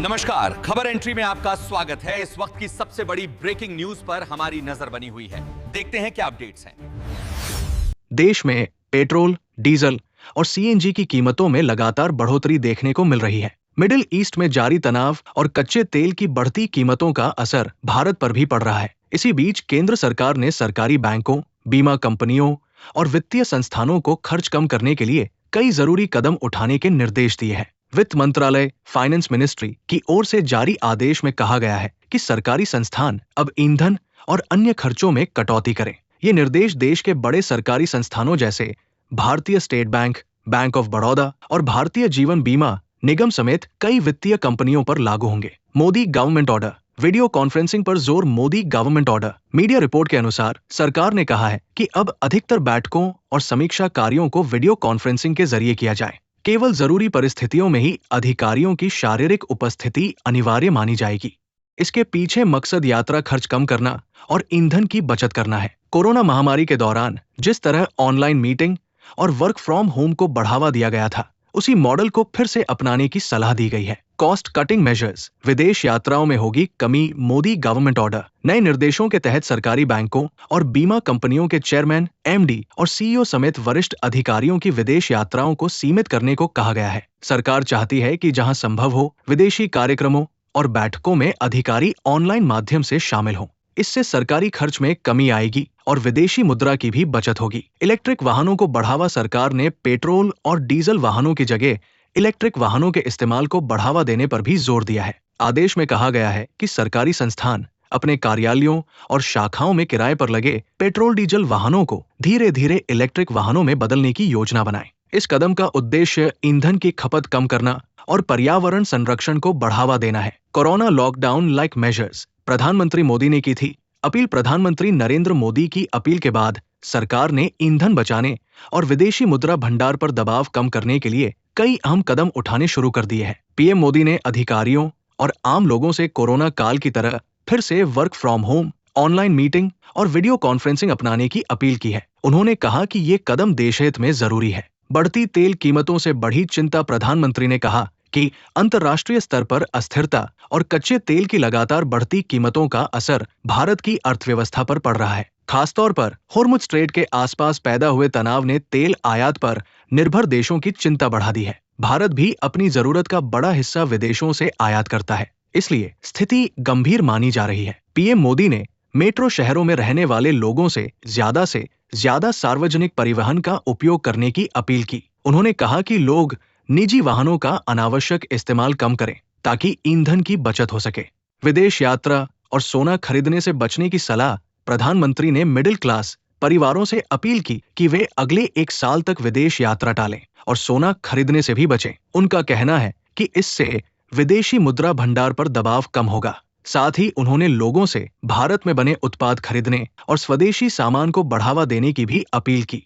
नमस्कार, खबर एंट्री में आपका स्वागत है। इस वक्त की सबसे बड़ी ब्रेकिंग न्यूज पर हमारी नजर बनी हुई है। देखते हैं क्या अपडेट्स हैं। देश में पेट्रोल, डीजल और सीएनजी की कीमतों में लगातार बढ़ोतरी देखने को मिल रही है। मिडिल ईस्ट में जारी तनाव और कच्चे तेल की बढ़ती कीमतों का असर भारत पर भी पड़ रहा है। इसी बीच केंद्र सरकार ने सरकारी बैंकों, बीमा कंपनियों और वित्तीय संस्थानों को खर्च कम करने के लिए कई जरूरी कदम उठाने के निर्देश दिए हैं। वित्त मंत्रालय, फाइनेंस मिनिस्ट्री की ओर से जारी आदेश में कहा गया है कि सरकारी संस्थान अब ईंधन और अन्य खर्चों में कटौती करें। ये निर्देश देश के बड़े सरकारी संस्थानों जैसे भारतीय state bank, bank of Baroda और भारतीय जीवन बीमा निगम समेत कई वित्तीय कंपनियों पर लागू होंगे। Modi government order, video conferencing पर जोर। Modi government order. Media report के अनुसार सरकार ने कहा है कि अब अधिकतर बैठकों और समीक्षा कार्यों को वीडियो कॉन्फ्रेंसिंग के जरिए किया जाए। केवल जरूरी परिस्थितियों में ही अधिकारियों की शारीरिक उपस्थिति अनिवार्य मानी जाएगी। इसके पीछे मकसद यात्रा खर्च कम करना और ईंधन की बचत करना है। कोरोना महामारी के दौरान जिस तरह ऑनलाइन मीटिंग और वर्क फ्रॉम होम को बढ़ावा दिया गया था, उसी मॉडल को फिर से अपनाने की सलाह दी गई है। कॉस्ट कटिंग मेजर्स, विदेश यात्राओं में होगी कमी। Modi government order. नए निर्देशों के तहत सरकारी बैंकों और बीमा कंपनियों के चेयरमैन, एमडी और सीईओ समेत वरिष्ठ अधिकारियों की विदेश यात्राओं को सीमित करने को कहा गया है। सरकार चाहती है कि जहां संभव हो, विदेशी कार्यक्रमों और बैठकों में अधिकारी ऑनलाइन माध्यम से शामिल हों। इससे सरकारी खर्च में कमी आएगी और विदेशी मुद्रा की भी बचत होगी। इलेक्ट्रिक वाहनों को बढ़ावा। सरकार ने पेट्रोल और डीजल वाहनों की जगह इलेक्ट्रिक वाहनों के इस्तेमाल को बढ़ावा देने पर भी जोर दिया है। आदेश में कहा गया है कि सरकारी संस्थान अपने कार्यालयों और शाखाओं में किराए पर लगे पेट्रोल डीजल वाहनों को धीरे धीरे इलेक्ट्रिक वाहनों में बदलने की योजना बनाएं। इस कदम का उद्देश्य ईंधन की खपत कम करना और पर्यावरण संरक्षण को बढ़ावा देना है। कोरोना लॉकडाउन लाइक मेजर्स, प्रधानमंत्री मोदी ने की थी अपील। प्रधानमंत्री नरेंद्र मोदी की अपील के बाद सरकार ने ईंधन बचाने और विदेशी मुद्रा भंडार पर दबाव कम करने के लिए कई अहम कदम उठाने शुरू कर दिए हैं। पीएम मोदी ने अधिकारियों और आम लोगों से कोरोना काल की तरह फिर से work from home, online meeting और वीडियो कॉन्फ्रेंसिंग अपनाने की अपील की है। उन्होंने कहा कि ये कदम देशहित में जरूरी है। बढ़ती तेल कीमतों से बढ़ी चिंता। प्रधानमंत्री ने कहा कि अंतर्राष्ट्रीय स्तर पर अस्थिरता और कच्चे तेल की लगातार बढ़ती कीमतों का असर भारत की अर्थव्यवस्था पर पड़ रहा है। खासतौर पर होर्मुज स्ट्रेट के आसपास पैदा हुए तनाव ने तेल आयात पर निर्भर देशों की चिंता बढ़ा दी है। भारत भी अपनी जरूरत का बड़ा हिस्सा विदेशों से आयात करता है, इसलिए स्थिति गंभीर मानी जा रही है। पीएम मोदी ने मेट्रो शहरों में रहने वाले लोगों से ज्यादा सार्वजनिक परिवहन का उपयोग करने की अपील की। उन्होंने कहा कि लोग निजी वाहनों का अनावश्यक इस्तेमाल कम करें ताकि ईंधन की बचत हो सके। विदेश यात्रा और सोना खरीदने से बचने की सलाह। प्रधानमंत्री ने मिडिल क्लास परिवारों से अपील की कि वे अगले 1 साल तक विदेश यात्रा टालें और सोना खरीदने से भी बचें। उनका कहना है कि इससे विदेशी मुद्रा भंडार पर दबाव कम होगा। साथ ही उन्होंने लोगों से भारत में बने उत्पाद खरीदने और स्वदेशी सामान को बढ़ावा देने की भी अपील की।